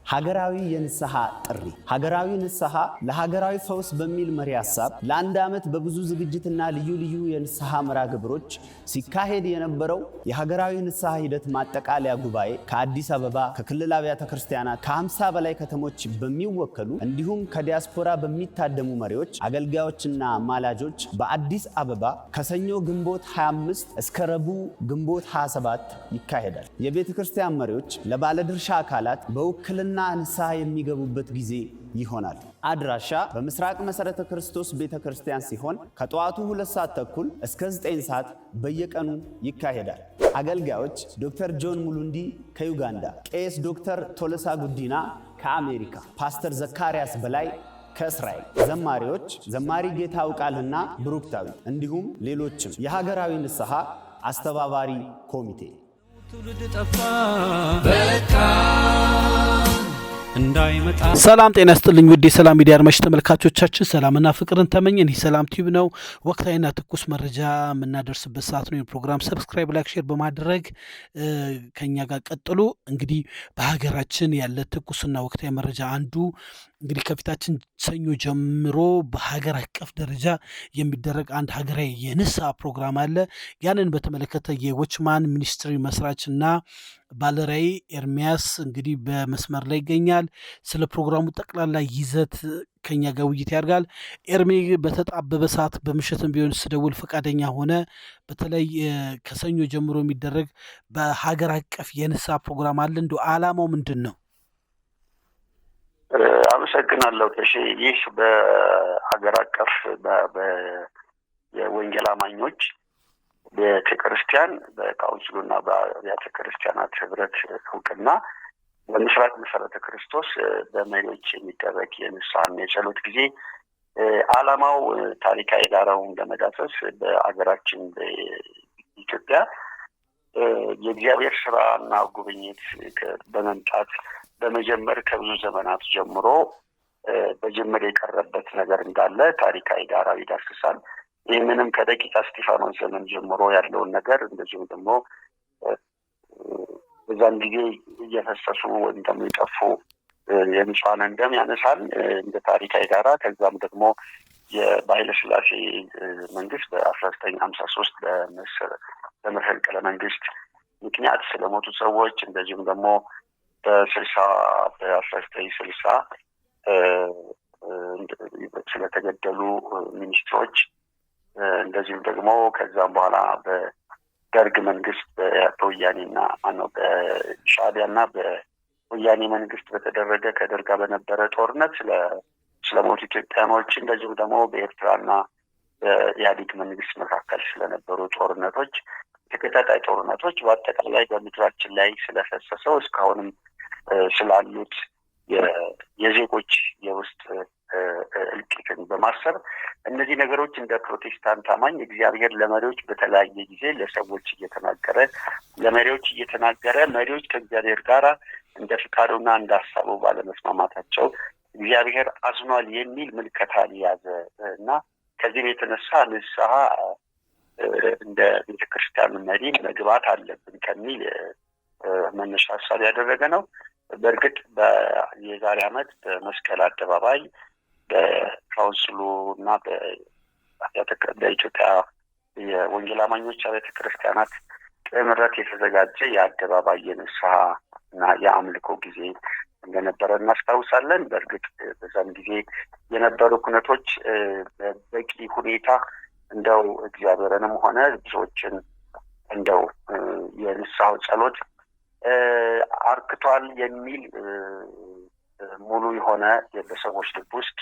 ሀገራዊ የንስሐ ጥሪ ሀገራዊ ንስሐ ለሀገራዊ ፈውስ በሚል መሪ ሐሳብ ለአንድ ዓመት በብዙ ዝግጅትና ልዩ ልዩ የንስሐ መርሃ ግብሮች ሲካሄድ የነበረው የሀገራዊ ንስሐ ሂደት ማጠቃለያ ጉባኤ ከአዲስ አበባ ከክልል አብያተ ክርስቲያናት ከ50 በላይ ከተሞች በሚወከሉ እንዲሁም ከዲያስፖራ በሚታደሙ መሪዎች አገልጋዮችና ማላጆች በአዲስ አበባ ከሰኞ ግንቦት 25 እስከ ረቡዕ ግንቦት 27 ይካሄዳል። የቤተ ክርስቲያን መሪዎች ለባለድርሻ አካላት በውክልና ንስሐ የሚገቡበት ጊዜ ይሆናል። አድራሻ በምስራቅ መሰረተ ክርስቶስ ቤተክርስቲያን ሲሆን ከጠዋቱ 2 ሰዓት ተኩል እስከ 9 ሰዓት በየቀኑ ይካሄዳል። አገልጋዮች ዶክተር ጆን ሙሉንዲ ከዩጋንዳ፣ ቄስ ዶክተር ቶለሳ ጉዲና ከአሜሪካ፣ ፓስተር ዘካርያስ በላይ ከእስራኤል፣ ዘማሪዎች ዘማሪ ጌታ አውቃልና ብሩክታዊ እንዲሁም ሌሎችም። የሀገራዊ ንስሐ አስተባባሪ ኮሚቴ ሰላም ጤና ይስጥልኝ ውድ የሰላም ሚዲያ አድማጭ ተመልካቾቻችን፣ ሰላምና ፍቅርን ተመኘን። ይህ ሰላም ቲዩብ ነው። ወቅታዊና ትኩስ መረጃ የምናደርስበት ሰዓት ነው። ፕሮግራም ሰብስክራይብ፣ ላይክ፣ ሼር በማድረግ ከኛ ጋር ቀጥሉ። እንግዲህ በሀገራችን ያለ ትኩስና ወቅታዊ መረጃ አንዱ እንግዲህ ከፊታችን ሰኞ ጀምሮ በሀገር አቀፍ ደረጃ የሚደረግ አንድ ሀገራዊ የንስሐ ፕሮግራም አለ። ያንን በተመለከተ የዎችማን ሚኒስትሪ መስራችና ባለራዕይ ኤርሚያስ እንግዲህ በመስመር ላይ ይገኛል። ስለ ፕሮግራሙ ጠቅላላ ይዘት ከኛ ጋር ውይይት ያደርጋል። ኤርሚ በተጣበበ ሰዓት በምሽትም ቢሆን ስደውል ፈቃደኛ ሆነ። በተለይ ከሰኞ ጀምሮ የሚደረግ በሀገር አቀፍ የንስሐ ፕሮግራም አለ። እንደው ዓላማው ምንድን ነው? አመሰግናለሁ። ይህ በሀገር አቀፍ የወንጌል አማኞች ቤተክርስቲያን በካውንስሉና በአብያተ ክርስቲያናት ህብረት እውቅና በምስራቅ መሰረተ ክርስቶስ በመሪዎች የሚደረግ የንስሐና የጸሎት ጊዜ ዓላማው ታሪካዊ ዳራውን ለመዳሰስ በአገራችን በኢትዮጵያ የእግዚአብሔር ስራና ጉብኝት በመምጣት በመጀመር ከብዙ ዘመናት ጀምሮ በጅምር የቀረበት ነገር እንዳለ ታሪካዊ ዳራ ይዳስሳል። ይህንንም ከደቂቀ እስጢፋኖስ ዘመን ጀምሮ ያለውን ነገር እንደዚሁም ደግሞ በዛን ጊዜ እየፈሰሱ ወይም ደግሞ የጠፉ የንጹሐንን ደም ያነሳል እንደ ታሪካዊ ዳራ። ከዛም ደግሞ የኃይለ ሥላሴ መንግስት በ1953 በመፈንቅለ መንግስት ምክንያት ስለሞቱ ሰዎች እንደዚሁም ደግሞ በ1960 ስለተገደሉ ሚኒስትሮች እንደዚሁም ደግሞ ከዛም በኋላ በደርግ መንግስት በወያኔና በሻዕቢያና በወያኔ መንግስት በተደረገ ከደርግ በነበረ ጦርነት ስለሞቱ ኢትዮጵያኖች እንደዚሁም ደግሞ በኤርትራና በኢህአዴግ መንግስት መካከል ስለነበሩ ጦርነቶች፣ ተከታታይ ጦርነቶች በአጠቃላይ በምድራችን ላይ ስለፈሰሰው እስካሁንም ስላሉት የዜጎች የውስጥ እልቂትን በማሰብ እነዚህ ነገሮች እንደ ፕሮቴስታንት አማኝ እግዚአብሔር ለመሪዎች በተለያየ ጊዜ ለሰዎች ለመሪዎች እየተናገረ መሪዎች ከእግዚአብሔር ጋር እንደ ፍቃዱና እንደ ሀሳቡ ባለመስማማታቸው እግዚአብሔር አዝኗል የሚል ምልከታን የያዘ እና ከዚህም የተነሳ ንስሐ እንደ ቤተክርስቲያን መሪ መግባት አለብን ከሚል መነሻ ሀሳብ ያደረገ ነው። በእርግጥ የዛሬ ዓመት በመስቀል አደባባይ በካውንስሉ እና በኢትዮጵያ የወንጌል አማኞች አብያተ ክርስቲያናት ጥምረት የተዘጋጀ የአደባባይ የንስሐ እና የአምልኮ ጊዜ እንደነበረ እናስታውሳለን። በእርግጥ በዛም ጊዜ የነበሩ ኩነቶች በበቂ ሁኔታ እንደው እግዚአብሔርንም ሆነ ብዙዎችን እንደው የንስሐው ጸሎት አርክቷል የሚል ሙሉ የሆነ በሰዎች ልብ ውስጥ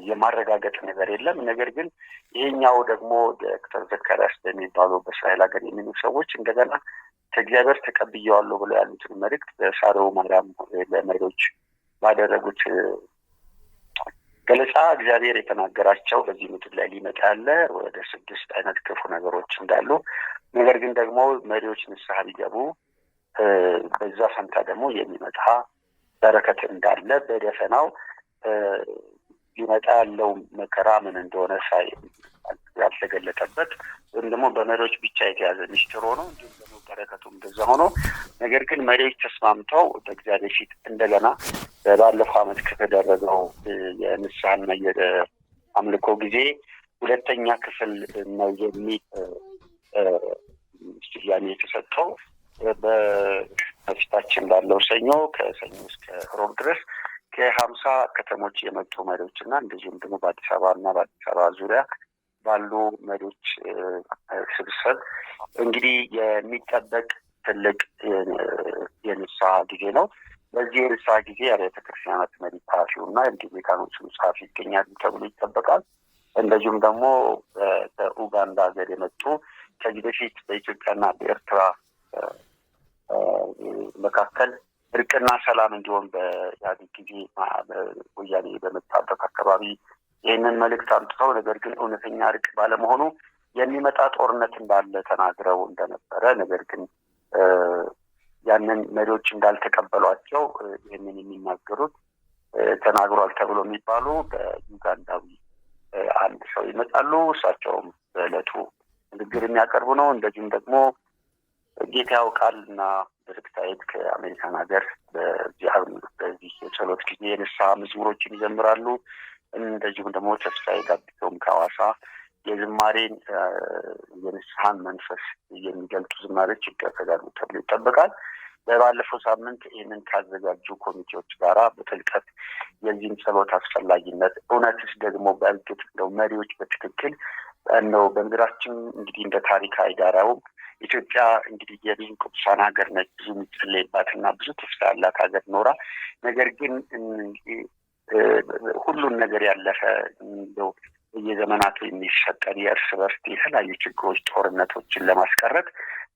የማረጋገጥ ነገር የለም። ነገር ግን ይሄኛው ደግሞ ዶክተር ዘካርያስ በሚባሉ በእስራኤል ሀገር የሚኖሩ ሰዎች እንደገና ከእግዚአብሔር ተቀብየዋለሁ ብለው ያሉትን መልእክት በሳሬው ማርያም ለመሪዎች ባደረጉት ገለጻ እግዚአብሔር የተናገራቸው በዚህ ምድር ላይ ሊመጣ ያለ ወደ 6 አይነት ክፉ ነገሮች እንዳሉ፣ ነገር ግን ደግሞ መሪዎች ንስሐ ሊገቡ በዛ ፈንታ ደግሞ የሚመጣ በረከት እንዳለ በደፈናው ሊመጣ ያለው መከራ ምን እንደሆነ ያልተገለጠበት ወይም ደግሞ በመሪዎች ብቻ የተያዘ ሚስጥር ሆኖ እንዲሁም ደግሞ በረከቱም እንደዛ ሆኖ ነገር ግን መሪዎች ተስማምተው በእግዚአብሔር ፊት እንደገና ባለፈው ዓመት ከተደረገው የንስሐና የአምልኮ ጊዜ ሁለተኛ ክፍል ነው የሚል ስያሜ የተሰጠው በፊታችን ባለው ሰኞ ከሰኞ እስከ ሮብ ድረስ ከ50 ከተሞች የመጡ መሪዎችና እንደዚሁም ደግሞ በአዲስ አበባና በአዲስ አበባ ዙሪያ ባሉ መሪዎች ስብሰብ እንግዲህ የሚጠበቅ ትልቅ የንስሐ ጊዜ ነው። በዚህ የንስሐ ጊዜ አብያተ ክርስቲያናት መሪ ጸሐፊውና እንዲሁም የካኖቹ ጸሐፊ ይገኛሉ ተብሎ ይጠበቃል። እንደዚሁም ደግሞ ከኡጋንዳ ሀገር የመጡ ከዚህ በፊት በኢትዮጵያና በኤርትራ መካከል እርቅና ሰላም እንዲሆን በኢህአዴግ ጊዜ ወያኔ በመጣበት አካባቢ ይህንን መልእክት አምጥተው ነገር ግን እውነተኛ እርቅ ባለመሆኑ የሚመጣ ጦርነት እንዳለ ተናግረው እንደነበረ ነገር ግን ያንን መሪዎች እንዳልተቀበሏቸው ይህንን የሚናገሩት ተናግሯል ተብሎ የሚባሉ በዩጋንዳዊ አንድ ሰው ይመጣሉ። እሳቸውም በዕለቱ ንግግር የሚያቀርቡ ነው። እንደዚሁም ደግሞ ጌታ ያውቃልና በርክታይት ከአሜሪካን ሀገር በዚህ የጸሎት ጊዜ የንስሐ መዝሙሮችን ይዘምራሉ። እንደዚሁም ደግሞ ተስፋዬ ጋቢቶም ከሐዋሳ የዝማሬን የንስሐን መንፈስ የሚገልጡ ዝማሬዎች ይደረጋሉ ተብሎ ይጠበቃል። በባለፈው ሳምንት ይህንን ካዘጋጁ ኮሚቴዎች ጋራ በጥልቀት የዚህን ጸሎት አስፈላጊነት እውነትስ ደግሞ በእርግጥ እንደው መሪዎች በትክክል ነው በምድራችን እንግዲህ እንደ ታሪካዊ ዳራው ኢትዮጵያ እንግዲህ የብዙ ቅዱሳን ሀገር ነች። ብዙ የሚጸለይባትና ብዙ ተስፋ ያላት ሀገር ኖራ ነገር ግን ሁሉን ነገር ያለፈ እንደው የዘመናቱ የሚፈጠር የእርስ በርስ የተለያዩ ችግሮች፣ ጦርነቶችን ለማስቀረት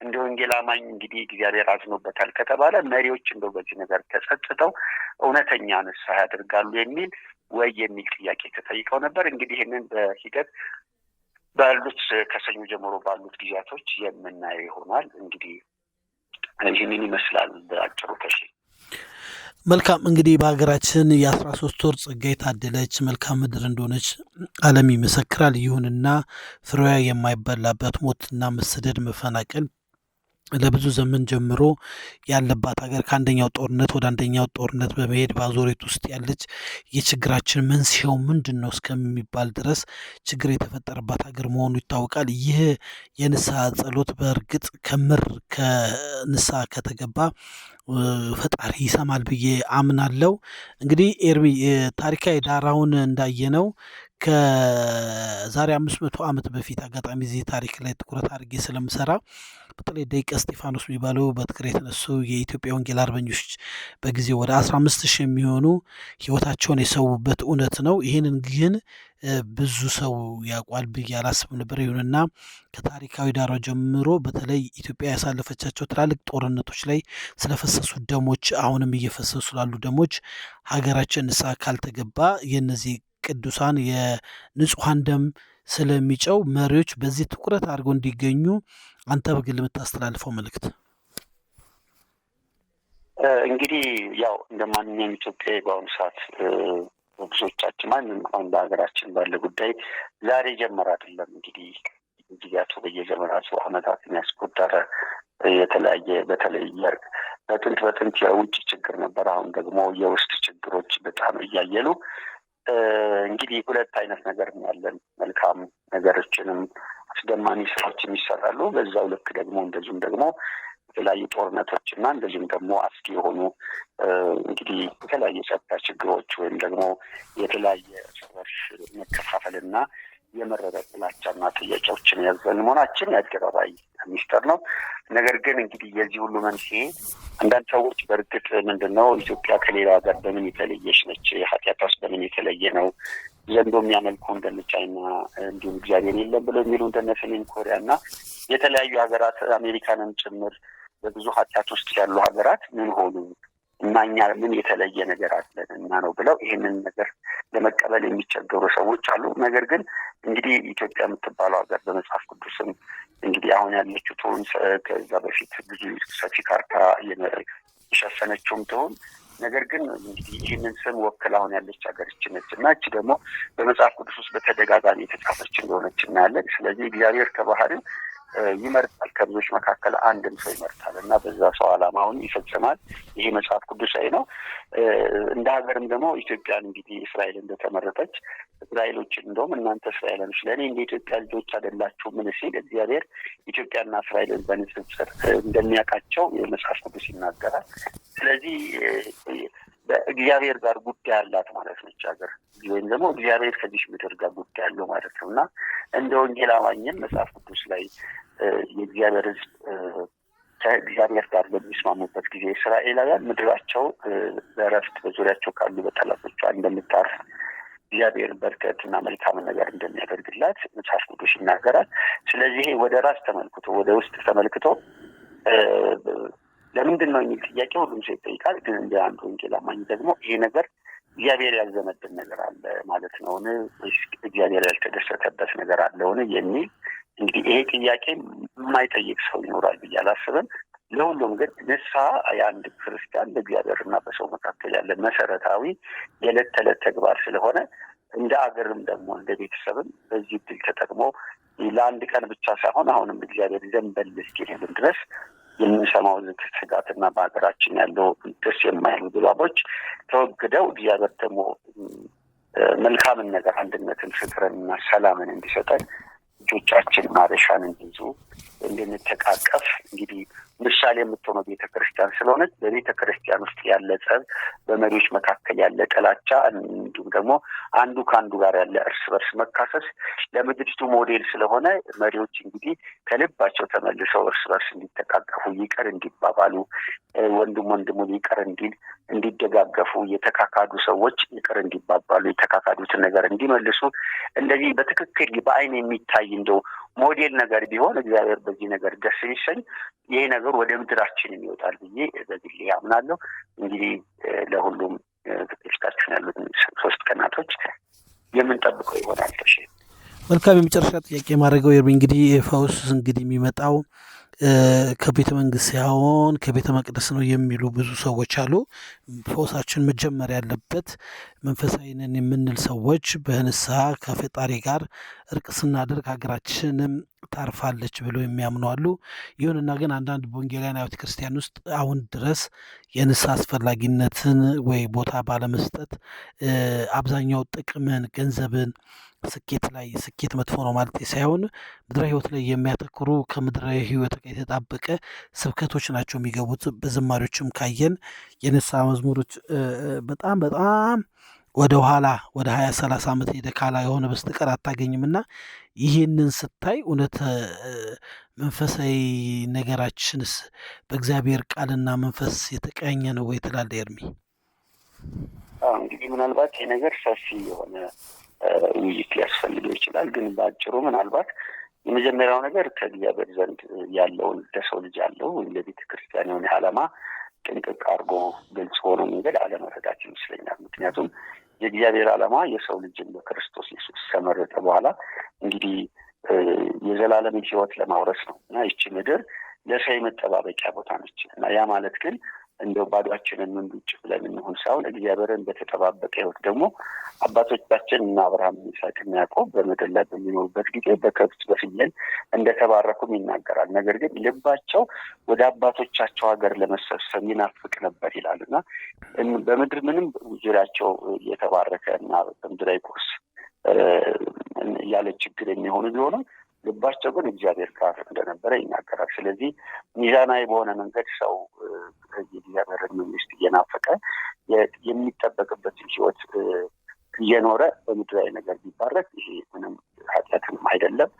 እንደ ወንጌል አማኝ እንግዲህ እግዚአብሔር አዝኖበታል ከተባለ መሪዎች እንደው በዚህ ነገር ተጸጽተው እውነተኛ ንስሐ ያደርጋሉ የሚል ወይ የሚል ጥያቄ ተጠይቀው ነበር። እንግዲህ ይህንን በሂደት ባሉት ከሰኞ ጀምሮ ባሉት ጊዜያቶች የምናየው ይሆናል። እንግዲህ ይህንን ይመስላል በአጭሩ። ከሺ መልካም። እንግዲህ በሀገራችን የ13 ወር ጸጋ የታደለች መልካም ምድር እንደሆነች ዓለም ይመሰክራል። ይሁንና ፍሬዋ የማይበላበት ሞትና መሰደድ፣ መፈናቀል ለብዙ ዘመን ጀምሮ ያለባት ሀገር ከአንደኛው ጦርነት ወደ አንደኛው ጦርነት በመሄድ በአዙሪት ውስጥ ያለች የችግራችን መንስኤው ምንድን ነው እስከሚባል ድረስ ችግር የተፈጠረባት ሀገር መሆኑ ይታወቃል። ይህ የንስሐ ጸሎት በእርግጥ ከምር ከንስሐ ከተገባ ፈጣሪ ይሰማል ብዬ አምናለሁ። እንግዲህ ኤርሚ ታሪካዊ ዳራውን እንዳየነው ከዛሬ 500 ዓመት በፊት አጋጣሚ እዚህ ታሪክ ላይ ትኩረት አድርጌ ስለምሰራ በተለይ ደቂቀ እስጢፋኖስ የሚባሉ በትግራይ የተነሱ የኢትዮጵያ ወንጌል አርበኞች በጊዜው ወደ 15,000 የሚሆኑ ሕይወታቸውን የሰዉበት እውነት ነው። ይህንን ግን ብዙ ሰው ያውቋል ብዬ አላስብም ነበር። ይሁንና ከታሪካዊ ዳራው ጀምሮ በተለይ ኢትዮጵያ ያሳለፈቻቸው ትላልቅ ጦርነቶች ላይ ስለፈሰሱ ደሞች፣ አሁንም እየፈሰሱ ስላሉ ደሞች ሀገራችን ንስሐ ካልተገባ የነዚህ ቅዱሳን የንጹሐን ደም ስለሚጨው መሪዎች በዚህ ትኩረት አድርገው እንዲገኙ አንተ በግል የምታስተላልፈው መልእክት? እንግዲህ ያው እንደ ማንኛውም ኢትዮጵያዊ በአሁኑ ሰዓት ብዙዎቻችን ማንም አሁን በሀገራችን ባለ ጉዳይ ዛሬ ጀመር አይደለም። እንግዲህ ጊዜያቱ በየዘመናቱ ዓመታት የሚያስቆጠረ የተለያየ በተለይ በጥንት የውጭ ችግር ነበር። አሁን ደግሞ የውስጥ ችግሮች በጣም እያየሉ እንግዲህ ሁለት አይነት ነገር ያለን፣ መልካም ነገሮችንም አስደማሚ ስራዎችም ይሰራሉ። በዛው ልክ ደግሞ እንደዚሁም ደግሞ የተለያዩ ጦርነቶች እና እንደዚሁም ደግሞ አስጊ የሆኑ እንግዲህ የተለያየ ጸጥታ ችግሮች ወይም ደግሞ የተለያየ ሰዎች መከፋፈልና የመረረ ጥላቻና ጥያቄዎችን ያዘን መሆናችን የአደባባይ ሚስጥር ነው። ነገር ግን እንግዲህ የዚህ ሁሉ መንስኤ አንዳንድ ሰዎች በእርግጥ ምንድነው ኢትዮጵያ ከሌላ ሀገር በምን የተለየች ነች? ኃጢአቷስ በምን የተለየ ነው? ዘንዶ የሚያመልኩ እንደነ ቻይና እንዲሁም እግዚአብሔር የለም ብለው የሚሉ እንደነ ሰሜን ኮሪያ እና የተለያዩ ሀገራት አሜሪካንን ጭምር በብዙ ኃጢአት ውስጥ ያሉ ሀገራት ምን ሆኑ እና እኛ ምን የተለየ ነገር አለን እና ነው ብለው ይህንን ነገር ለመቀበል የሚቸገሩ ሰዎች አሉ። ነገር ግን እንግዲህ ኢትዮጵያ የምትባለው ሀገር በመጽሐፍ ቅዱስም እንግዲህ አሁን ያለችው ትሆን ከዛ በፊት ብዙ ሰፊ ካርታ የሸፈነችውም ትሆን ነገር ግን እንግዲህ ይህንን ስም ወክላ አሁን ያለች ሀገር እች ነች እና እች ደግሞ በመጽሐፍ ቅዱስ ውስጥ በተደጋጋሚ የተጻፈች እንደሆነች እናያለን። ስለዚህ እግዚአብሔር ከባህሪው ይመርጣል፣ ከብዙዎች መካከል አንድም ሰው ይመርጣል እና በዛ ሰው ዓላማውን ይፈጽማል። ይሄ መጽሐፍ ቅዱሳዊ ነው። እንደ ሀገርም ደግሞ ኢትዮጵያን እንግዲህ እስራኤል እንደተመረጠች እስራኤሎችን እንደውም እናንተ እስራኤላኖች ለእኔ እንደ ኢትዮጵያ ልጆች አይደላችሁ ምን ሲል እግዚአብሔር ኢትዮጵያና እስራኤልን በንጽጽር እንደሚያውቃቸው የመጽሐፍ ቅዱስ ይናገራል። ስለዚህ በእግዚአብሔር ጋር ጉዳይ አላት ማለት ነች ሀገር፣ ወይም ደግሞ እግዚአብሔር ከዚህ ምድር ጋር ጉዳይ ያለው ማለት ነው እና እንደ ወንጌል አማኝም መጽሐፍ ቅዱስ ላይ የእግዚአብሔር ሕዝብ ከእግዚአብሔር ጋር በሚስማሙበት ጊዜ እስራኤላውያን ምድራቸው በእረፍት በዙሪያቸው ካሉ በጠላቶቿ እንደምታርፍ እግዚአብሔር በርከትና መልካምን ነገር እንደሚያደርግላት መጽሐፍ ቅዱስ ይናገራል። ስለዚህ ወደ ራስ ተመልክቶ ወደ ውስጥ ተመልክቶ ለምንድን ነው የሚል ጥያቄ ሁሉም ሰው ይጠይቃል። ግን እንደ አንድ ወንጌል አማኝ ደግሞ ይሄ ነገር እግዚአብሔር ያዘነብን ነገር አለ ማለት ነውን? እግዚአብሔር ያልተደሰተበት ነገር አለውን? የሚል እንግዲህ ይሄ ጥያቄ የማይጠይቅ ሰው ይኖራል ብዬ አላስብም። ለሁሉም ግን ንስሐ የአንድ ክርስቲያን በእግዚአብሔርና በሰው መካከል ያለ መሰረታዊ የዕለት ተዕለት ተግባር ስለሆነ እንደ አገርም ደግሞ እንደ ቤተሰብም በዚህ ድል ተጠቅሞ ለአንድ ቀን ብቻ ሳይሆን አሁንም እግዚአብሔር ዘንበል እስኪልልን ድረስ የምንሰማው ስጋትና በሀገራችን ያለው ደስ የማይሉ ድባቦች ተወግደው እግዚአብሔር ደግሞ መልካምን ነገር አንድነትን፣ ፍቅርንና ሰላምን እንዲሰጠን እጆቻችን ማረሻን እንዲይዙ እንድንተቃቀፍ እንግዲህ ምሳሌ የምትሆነው ቤተክርስቲያን ስለሆነች በቤተክርስቲያን ውስጥ ያለ ጸብ፣ በመሪዎች መካከል ያለ ጥላቻ፣ እንዲሁም ደግሞ አንዱ ከአንዱ ጋር ያለ እርስ በርስ መካሰስ ለምድሪቱ ሞዴል ስለሆነ መሪዎች እንግዲህ ከልባቸው ተመልሰው እርስ በርስ እንዲተቃቀፉ፣ ይቅር እንዲባባሉ፣ ወንድም ወንድሙን ይቅር እንዲል፣ እንዲደጋገፉ፣ የተካካዱ ሰዎች ይቅር እንዲባባሉ፣ የተካካዱትን ነገር እንዲመልሱ እንደዚህ በትክክል በአይን የሚታይ እንደው ሞዴል ነገር ቢሆን እግዚአብሔር በዚህ ነገር ደስ ቢሰኝ ይሄ ነገር ወደ ምድራችን ይወጣል ብዬ በግሌ አምናለሁ። እንግዲህ ለሁሉም ፊታችን ያሉት 3 ቀናቶች የምንጠብቀው ይሆናል። መልካም። የመጨረሻ ጥያቄ ማድረገው እንግዲህ ፈውስ እንግዲህ የሚመጣው ከቤተ መንግስት ሳይሆን ከቤተ መቅደስ ነው የሚሉ ብዙ ሰዎች አሉ። ፈውሳችን መጀመር ያለበት መንፈሳዊ ነን የምንል ሰዎች በንስሐ ከፈጣሪ ጋር እርቅ ስናደርግ ሀገራችንም ታርፋለች ብለው የሚያምኑ አሉ። ይሁንና ግን አንዳንድ በወንጌላውያን ቤተ ክርስቲያን ውስጥ አሁን ድረስ የንስሐ አስፈላጊነትን ወይ ቦታ ባለመስጠት አብዛኛው ጥቅምን፣ ገንዘብን፣ ስኬት መጥፎ ነው ማለት ሳይሆን ምድራዊ ህይወት ላይ የሚያተኩሩ ከምድራዊ ህይወት ጋር የተጣበቀ ስብከቶች ናቸው የሚገቡት። በዝማሪዎችም ካየን የንስሐ መዝሙሮች በጣም ወደ ኋላ ወደ 20-30 ዓመት ሄደ ካላ የሆነ በስተቀር አታገኝምና ይህንን ስታይ እውነት መንፈሳዊ ነገራችንስ በእግዚአብሔር ቃልና መንፈስ የተቃኘ ነው ወይ ትላለህ ኤርሚ? እንግዲህ ምናልባት ይህ ነገር ሰፊ የሆነ ውይይት ሊያስፈልገው ይችላል። ግን በአጭሩ ምናልባት የመጀመሪያው ነገር ከእግዚአብሔር ዘንድ ያለውን ለሰው ልጅ ያለው ለቤተ ክርስቲያን የሆነ ዓላማ ጥንቅቅ አድርጎ ግልጽ ሆኖ መንገድ አለመረዳት ይመስለኛል። ምክንያቱም የእግዚአብሔር ዓላማ የሰው ልጅን በክርስቶስ ኢየሱስ ከመረጠ በኋላ እንግዲህ የዘላለምን ሕይወት ለማውረስ ነው እና ይቺ ምድር ለሰው የመጠባበቂያ ቦታ ነች እና ያ ማለት ግን እንደው ባዷችንን ምን ውጭ ብለን እንሆን ሳይሆን እግዚአብሔርን በተጠባበቀ ሕይወት ደግሞ አባቶቻችን እና አብርሃም፣ ይስሐቅና ያዕቆብ በምድር ላይ በሚኖሩበት ጊዜ በከብት በፍየል እንደተባረኩም ይናገራል። ነገር ግን ልባቸው ወደ አባቶቻቸው ሀገር ለመሰብሰብ ይናፍቅ ነበር ይላል እና በምድር ምንም ዙሪያቸው የተባረከ እና በምድራዊ ቁርስ ያለ ችግር የሚሆኑ ቢሆንም ልባቸው ግን እግዚአብሔር ጋር እንደነበረ ይናገራል። ስለዚህ ሚዛናዊ በሆነ መንገድ ሰው የእግዚአብሔርን መንግስት እየናፈቀ የሚጠበቅበትን ሕይወት እየኖረ በምድራዊ ነገር ቢባረክ ይሄ ምንም ኃጢአትም አይደለም።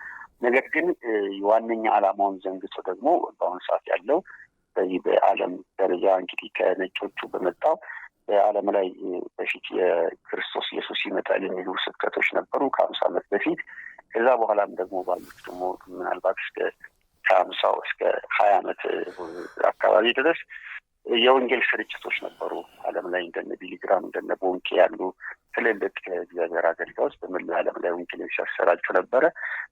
ነገር ግን ዋነኛ ዓላማውን ዘንግቶ ደግሞ በአሁኑ ሰዓት ያለው በዚህ በዓለም ደረጃ እንግዲህ ከነጮቹ በመጣው በዓለም ላይ በፊት የክርስቶስ ኢየሱስ ይመጣል የሚሉ ስብከቶች ነበሩ ከ50 ዓመት በፊት። ከዛ በኋላም ደግሞ ባሉት ደግሞ ምናልባት ከ50 እስከ 20 ዓመት አካባቢ ድረስ የወንጌል ስርጭቶች ነበሩ ዓለም ላይ እንደነ ቢሊግራም እንደነ ቦንኬ ያሉ ትልልቅ እግዚአብሔር አገልጋዮች በመላው ዓለም ላይ ወንጌል ሲያሰራጩ ነበረ።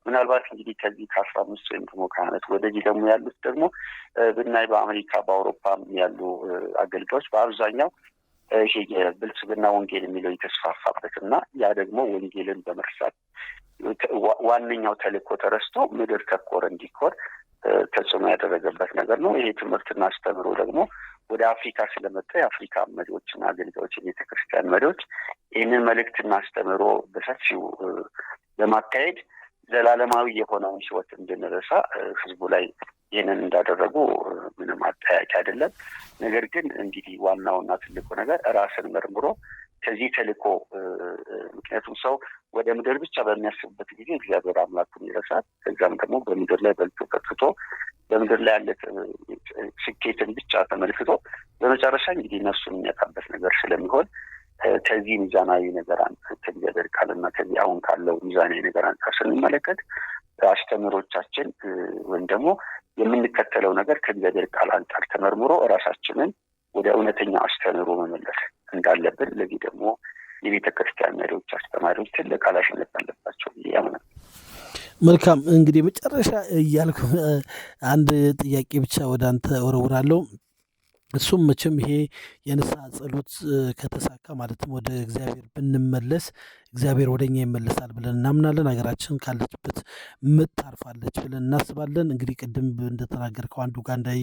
ምናልባት እንግዲህ ከዚህ ከ15 ወይም ደግሞ ከዓመት ወደዚህ ደግሞ ያሉት ደግሞ ብናይ በአሜሪካ በአውሮፓም ያሉ አገልጋዮች በአብዛኛው ይሄ የብልጽግና ወንጌል የሚለው የተስፋፋበትና ያ ደግሞ ወንጌልን በመርሳት ዋነኛው ተልእኮ ተረስቶ ምድር ተኮር እንዲኮር ተጽዕኖ ያደረገበት ነገር ነው። ይሄ ትምህርትና አስተምሮ ደግሞ ወደ አፍሪካ ስለመጣ የአፍሪካ መሪዎችና አገልጋዮች፣ የቤተክርስቲያን መሪዎች ይህንን መልእክትና አስተምሮ በሰፊው በማካሄድ ዘላለማዊ የሆነውን ሕይወት እንድንረሳ ህዝቡ ላይ ይህንን እንዳደረጉ ምንም አጠያቂ አይደለም። ነገር ግን እንግዲህ ዋናውና ትልቁ ነገር ራስን መርምሮ ከዚህ ተልእኮ ምክንያቱም ሰው ወደ ምድር ብቻ በሚያስብበት ጊዜ እግዚአብሔር አምላኩን ይረሳል። ከዛም ደግሞ በምድር ላይ በልቶ ጠጥቶ በምድር ላይ ያለ ስኬትን ብቻ ተመልክቶ በመጨረሻ እንግዲህ ነፍሱን የሚያጣበት ነገር ስለሚሆን ከዚህ ሚዛናዊ ነገር አንጻር ከእግዚአብሔር ቃልና ከዚህ አሁን ካለው ሚዛናዊ ነገር አንጻር ስንመለከት አስተምሮቻችን ወይም ደግሞ የምንከተለው ነገር ከእግዚአብሔር ቃል አንጻር ተመርምሮ ራሳችንን ወደ እውነተኛ አስተምሮ መመለስ እንዳለብን ለዚህ ደግሞ የቤተ ክርስቲያን መሪዎች፣ አስተማሪዎች ትልቅ ኃላፊነት አለባቸው ያምናል። መልካም እንግዲህ መጨረሻ እያልኩ አንድ ጥያቄ ብቻ ወደ አንተ ወረውራለሁ። እሱም መቼም ይሄ የንስሐ ጸሎት ከተሳካ ማለትም ወደ እግዚአብሔር ብንመለስ እግዚአብሔር ወደኛ ይመለሳል ብለን እናምናለን። ሀገራችን ካለችበት ምጥ ታርፋለች ብለን እናስባለን። እንግዲህ ቅድም እንደተናገርከው አንድ ኡጋንዳዊ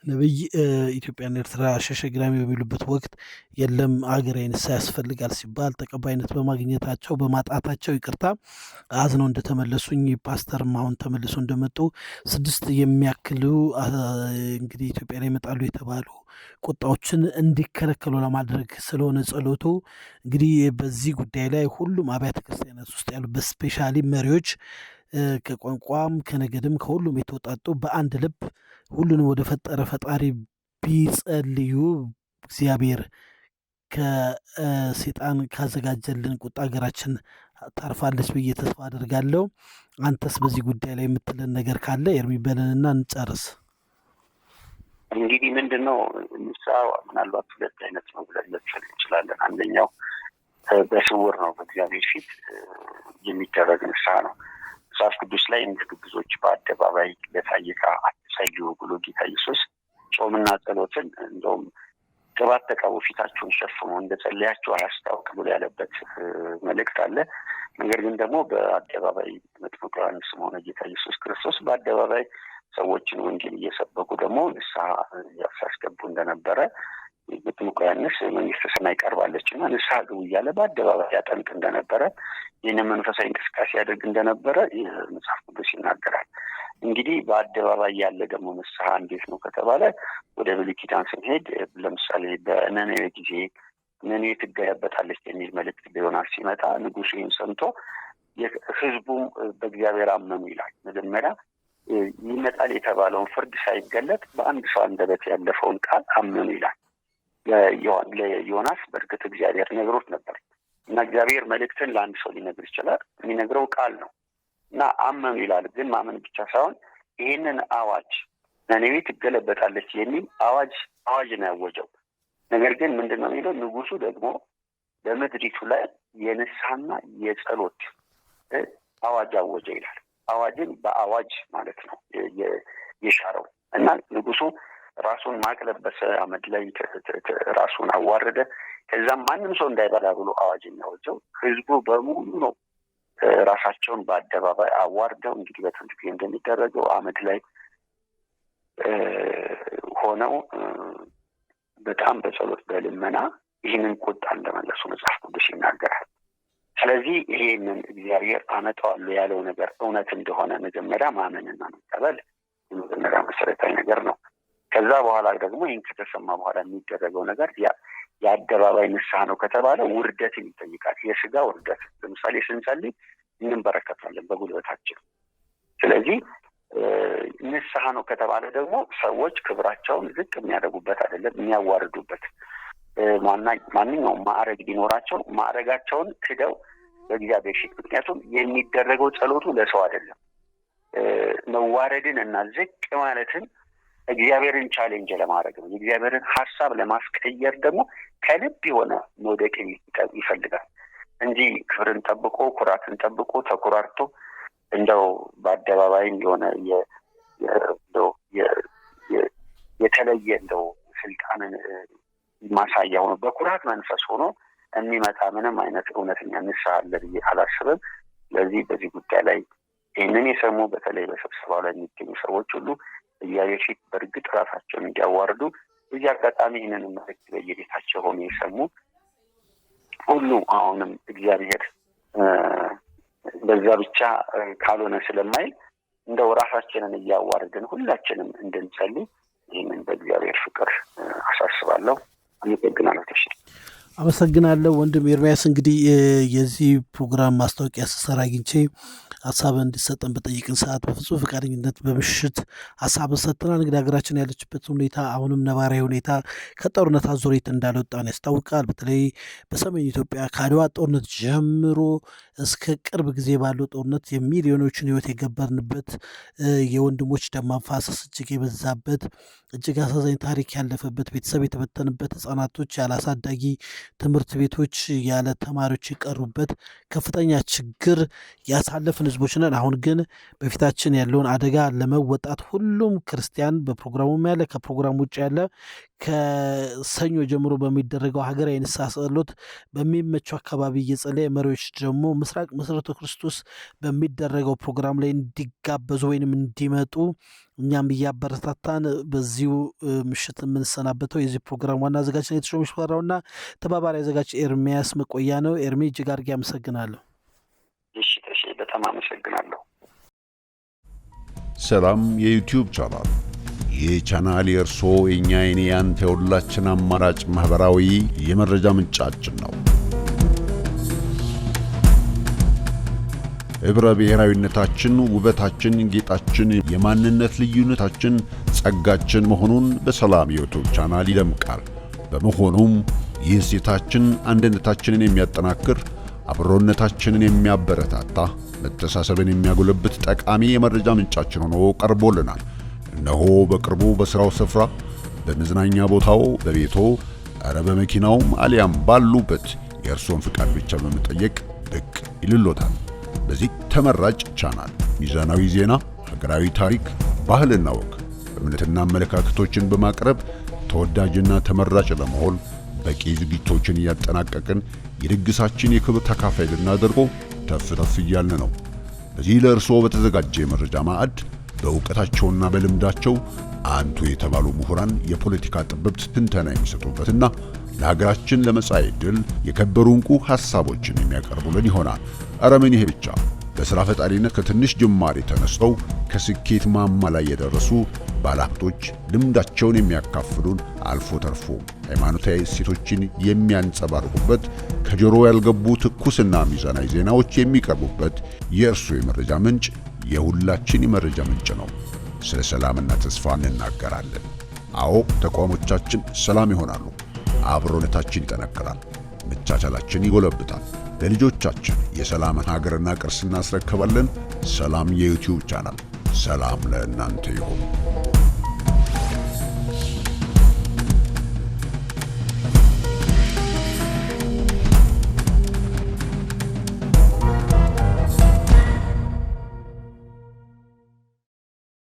ነብይ ኢትዮጵያና ኤርትራ ሸሸ ግራሚ በሚሉበት ወቅት የለም ሀገራዊ ንስሐ ያስፈልጋል ሲባል ተቀባይነት በማግኘታቸው በማጣታቸው ይቅርታ አዝነው እንደተመለሱኝ ፓስተርም አሁን ተመልሶ እንደመጡ 6 የሚያክሉ እንግዲህ ኢትዮጵያ ላይ ይመጣሉ የተባሉ ቁጣዎችን እንዲከለከሉ ለማድረግ ስለሆነ ጸሎቱ እንግዲህ በዚህ ጉዳይ ላይ ሁሉም አብያተ ክርስቲያናት ውስጥ ያሉ በስፔሻሊ መሪዎች ከቋንቋም ከነገድም ከሁሉም የተወጣጡ በአንድ ልብ ሁሉንም ወደ ፈጠረ ፈጣሪ ቢጸልዩ እግዚአብሔር ከሴጣን ካዘጋጀልን ቁጣ ሀገራችን ታርፋለች ብዬ ተስፋ አደርጋለሁ። አንተስ በዚህ ጉዳይ ላይ የምትለን ነገር ካለ ኤርሚ በለንና እንጨርስ። እንግዲህ ምንድነው ንስሐ ምናልባት 2 አይነት ነው ብለን ልንል እንችላለን። አንደኛው በስውር ነው፣ በእግዚአብሔር ፊት የሚደረግ ንስሐ ነው። መጽሐፍ ቅዱስ ላይ እንደ ግብዞች በአደባባይ ለታይታ አትጸልዩ ብሎ ጌታ ኢየሱስ ጾምና ጸሎትን እንደውም ቅባት ተቀቡ ፊታችሁን ሸፍኑ እንደጸለያችሁ አያስታውቅ ብሎ ያለበት መልእክት አለ። ነገር ግን ደግሞ በአደባባይ መጥምቁ ዮሐንስም ሆነ ጌታ ኢየሱስ ክርስቶስ በአደባባይ ሰዎችን ወንጌል እየሰበኩ ደግሞ ንስሐ ያስገቡ እንደነበረ መጥምቁ ዮሐንስ መንግስተ ሰማይ ቀርባለችና ንስሐ ግቡ እያለ በአደባባይ ያጠምቅ እንደነበረ ይህንን መንፈሳዊ እንቅስቃሴ ያደርግ እንደነበረ መጽሐፍ ቅዱስ ይናገራል። እንግዲህ በአደባባይ ያለ ደግሞ ንስሐ እንዴት ነው ከተባለ ወደ ብሉይ ኪዳን ስንሄድ ለምሳሌ በነነዌ ጊዜ ነነዌ ትገለበጣለች የሚል መልእክት በዮናስ ሲመጣ ንጉሡ ይህን ሰምቶ ህዝቡም በእግዚአብሔር አመኑ ይላል። መጀመሪያ ይመጣል የተባለውን ፍርድ ሳይገለጥ በአንድ ሰው አንደበት ያለፈውን ቃል አመኑ ይላል። ለዮናስ በእርግጥ እግዚአብሔር ነግሮት ነበር እና እግዚአብሔር መልእክትን ለአንድ ሰው ሊነግር ይችላል። የሚነግረው ቃል ነው እና አመኑ ይላል። ግን ማመን ብቻ ሳይሆን ይህንን አዋጅ ነነዌ ትገለበጣለች የሚል አዋጅ ነው ያወጀው። ነገር ግን ምንድነው የሚለው ንጉሡ ደግሞ በምድሪቱ ላይ የንስሐና የጸሎት አዋጅ አወጀ ይላል። አዋጅን በአዋጅ ማለት ነው የሻረው እና ንጉሡ ራሱን ማቅለበሰ አመድ ላይ ራሱን አዋረደ። ከዛም ማንም ሰው እንዳይበላ ብሎ አዋጅ የሚያወጀው ህዝቡ በሙሉ ነው። ራሳቸውን በአደባባይ አዋርደው እንግዲህ በጥንት ጊዜ እንደሚደረገው አመድ ላይ ሆነው በጣም በጸሎት በልመና ይህንን ቁጣ እንደመለሱ መጽሐፍ ቅዱስ ይናገራል። ስለዚህ ይሄንን እግዚአብሔር አመጣዋለሁ ያለው ነገር እውነት እንደሆነ መጀመሪያ ማመንና መቀበል የመጀመሪያ መሰረታዊ ነገር ነው። ከዛ በኋላ ደግሞ ይህን ከተሰማ በኋላ የሚደረገው ነገር የአደባባይ ንስሐ ነው ከተባለ ውርደትን ይጠይቃል። የስጋ ውርደት። ለምሳሌ ስንጸልይ እንበረከታለን በጉልበታችን። ስለዚህ ንስሐ ነው ከተባለ ደግሞ ሰዎች ክብራቸውን ዝቅ የሚያደርጉበት አይደለም፣ የሚያዋርዱበት። ማንኛውም ማዕረግ ቢኖራቸው ማዕረጋቸውን ክደው በእግዚአብሔር ፊት፣ ምክንያቱም የሚደረገው ጸሎቱ ለሰው አይደለም። መዋረድን እና ዝቅ ማለትን እግዚአብሔርን ቻሌንጅ ለማድረግ ነው። የእግዚአብሔርን ሀሳብ ለማስቀየር ደግሞ ከልብ የሆነ መውደቅን ይፈልጋል እንጂ ክብርን ጠብቆ ኩራትን ጠብቆ ተኩራርቶ እንደው በአደባባይም የሆነ የተለየ እንደው ስልጣንን ማሳያ ሆኖ በኩራት መንፈስ ሆኖ የሚመጣ ምንም አይነት እውነተኛ ንስሐ አለ ብዬ አላስብም። ስለዚህ በዚህ ጉዳይ ላይ ይህንን የሰሙ በተለይ በስብሰባው ላይ የሚገኙ ሰዎች ሁሉ እግዚአብሔር ፊት በእርግጥ ራሳቸውን እንዲያዋርዱ በዚህ አጋጣሚ ይህንን መልእክት በየቤታቸው ሆኖ የሰሙ ሁሉ አሁንም እግዚአብሔር በዛ ብቻ ካልሆነ ስለማይል እንደው ራሳችንን እያዋርድን ሁላችንም እንድንጸልይ ይህንን በእግዚአብሔር ፍቅር አሳስባለሁ። አመሰግናለሁ። አመሰግናለሁ ወንድም ኤርሚያስ። እንግዲህ የዚህ ፕሮግራም ማስታወቂያ ስሰራ አግኝቼ ሀሳብ እንዲሰጠን በጠይቅን ሰዓት በፍጹም ፈቃደኝነት በምሽት ሀሳብን ሰጥተናል። እንግዲህ ሀገራችን ያለችበት ሁኔታ አሁንም ነባራዊ ሁኔታ ከጦርነት አዙሪት እንዳልወጣን ያስታውቃል። በተለይ በሰሜን ኢትዮጵያ ከአድዋ ጦርነት ጀምሮ እስከ ቅርብ ጊዜ ባለው ጦርነት የሚሊዮኖችን ሕይወት የገበርንበት የወንድሞች ደም ማፋሰስ እጅግ የበዛበት እጅግ አሳዛኝ ታሪክ ያለፈበት ቤተሰብ የተበተንበት ሕጻናቶች ያለ አሳዳጊ ትምህርት ቤቶች ያለ ተማሪዎች የቀሩበት ከፍተኛ ችግር ያሳለፍን ህዝቦች ነን። አሁን ግን በፊታችን ያለውን አደጋ ለመወጣት ሁሉም ክርስቲያን በፕሮግራሙም ያለ ከፕሮግራም ውጭ ያለ ከሰኞ ጀምሮ በሚደረገው ሀገራዊ ንስሐ ጸሎት በሚመቸው አካባቢ እየጸለየ መሪዎች ደግሞ ምስራቅ መሰረተ ክርስቶስ በሚደረገው ፕሮግራም ላይ እንዲጋበዙ ወይንም እንዲመጡ እኛም እያበረታታን በዚሁ ምሽት የምንሰናበተው የዚህ ፕሮግራም ዋና አዘጋጅ የተሾመ ሽፈራውና ተባባሪ አዘጋጅ ኤርሚያስ መቆያ ነው። ኤርሚ እጅግ አድርጌ አመሰግናለሁ። እሺ፣ በጣም አመሰግናለሁ። ሰላም የዩቲዩብ ቻናል። ይህ ቻናል የእርሶ የኛ የኔ ያንተ የሁላችን አማራጭ ማህበራዊ የመረጃ ምንጫችን ነው። ህብረ ብሔራዊነታችን ውበታችን፣ ጌጣችን፣ የማንነት ልዩነታችን ጸጋችን መሆኑን በሰላም የዩቲዩብ ቻናል ይደምቃል። በመሆኑም ይህ እሴታችን አንድነታችንን የሚያጠናክር አብሮነታችንን የሚያበረታታ መተሳሰብን የሚያጎለብት ጠቃሚ የመረጃ ምንጫችን ሆኖ ቀርቦልናል። እነሆ በቅርቡ በሥራው ስፍራ፣ በመዝናኛ ቦታው፣ በቤቶ፣ በመኪናውም አሊያም ባሉበት የእርሶን ፍቃድ ብቻ በመጠየቅ ብቅ ይልሎታል። በዚህ ተመራጭ ቻናል ሚዛናዊ ዜና፣ ሀገራዊ ታሪክ፣ ባህልና ወግ፣ እምነትና አመለካከቶችን በማቅረብ ተወዳጅና ተመራጭ ለመሆን በቂ ዝግጅቶችን እያጠናቀቅን የድግሳችን የክብር ተካፋይ ልናደርጎ ተፍ እያልን ነው። በዚህ ለእርስዎ በተዘጋጀ የመረጃ ማዕድ በእውቀታቸውና በልምዳቸው አንቱ የተባሉ ምሁራን የፖለቲካ ጥበብት ትንተና የሚሰጡበትና ለሀገራችን ለመጻኢ ዕድል የከበሩ ዕንቁ ሐሳቦችን የሚያቀርቡልን ይሆናል። ኧረ ምን ይሄ ብቻ! በሥራ ፈጣሪነት ከትንሽ ጅማሬ ተነስተው ከስኬት ማማ ላይ የደረሱ ባለሀብቶች ልምዳቸውን የሚያካፍሉን፣ አልፎ ተርፎ ሃይማኖታዊ እሴቶችን የሚያንጸባርቁበት፣ ከጆሮ ያልገቡ ትኩስና ሚዛናዊ ዜናዎች የሚቀርቡበት የእርሱ የመረጃ ምንጭ የሁላችን የመረጃ ምንጭ ነው። ስለ ሰላምና ተስፋ እንናገራለን። አዎ ተቋሞቻችን ሰላም ይሆናሉ። አብሮነታችን ይጠነክራል። መቻቻላችን ይጎለብታል። ለልጆቻችን የሰላምን ሀገርና ቅርስ እናስረክባለን። ሰላም የዩቲዩብ ቻናል። ሰላም ለእናንተ ይሁን።